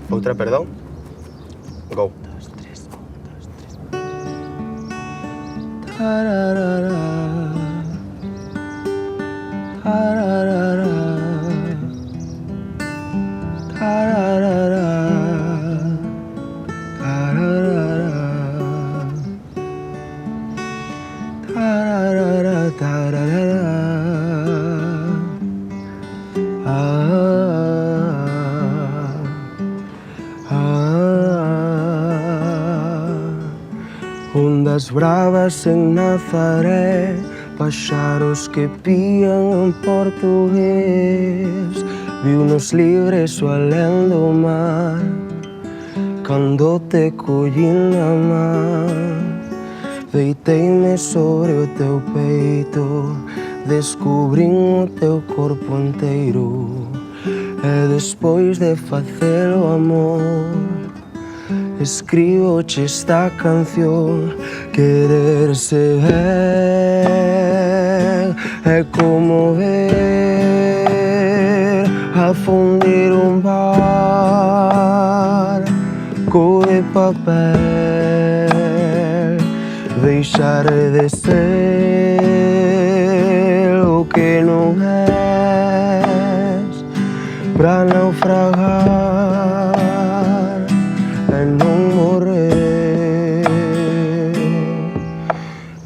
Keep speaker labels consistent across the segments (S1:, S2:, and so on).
S1: Outra, perdón. Go. Ondas bravas en Nazaré, paxaros que pían en portugués, viunos libres o alén do mar, cando te collín na man. Deiteime sobre o teu peito, descubrín o teu corpo inteiro, e despois de facer o amor, escribo-te esta canción. Querer-se ben é como ver afundir un barco de papel, deixar de ser o que non és, pra naufragar e non morrer.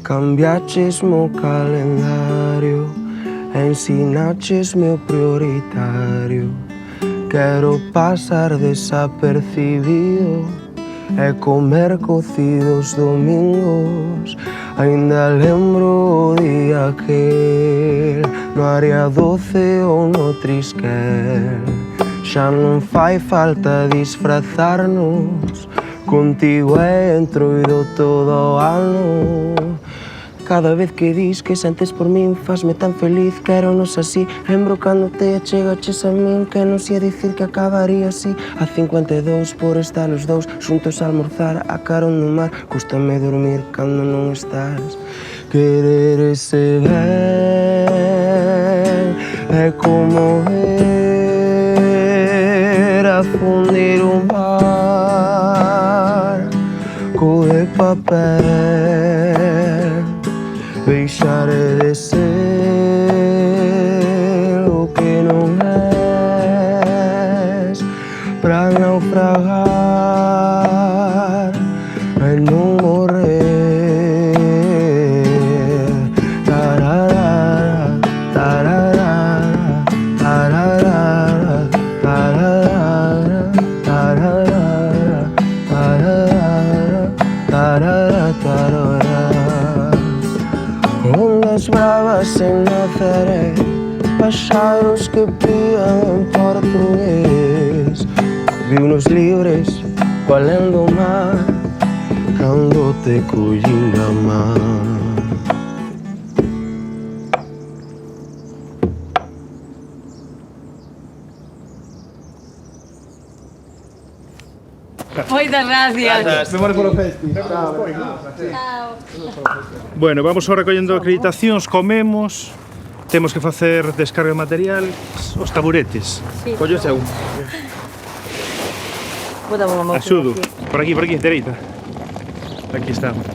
S1: Cambiaches-me o calendario, ensinaches-me o prioritario. Quero pasar desapercibido e comer cocidos domingos. Ainda lembro o día aquel, no área 12 ou no Trisquel. Xa non fai falta disfrazarnos, contigo é entroido todo o ano. Cada vez que dis que sentes por min, fasme tan feliz, quéronos así. Lembro cando te achegaches a min, que non sei dicir que acabaría así. A 52 por estar os dous xuntos a almorzar a carón do mar. Cústame dormir cando non estás. Quererse ben é como ver afundir un barco de papel, deixar de ser o que non és, pra naufragar e non morrer. Tararara, tararara, tararara, tararara, tararara, tararara, tararara, tararara. Ondas bravas en Nazaré, paxaros que pían en portugués, viunos libres o alén do mar, cando te collín na man.
S2: Moitas gracias.
S3: Memore polo festi.
S2: Chao.
S3: Bueno, vamos ahora recollendo acreditacións, comemos, temos que facer descarga de material, os taburetes.
S2: Sí.
S1: Collo seu.
S2: Botamos a mão.
S3: Axudo. Por aquí, dereita. Aquí estamos.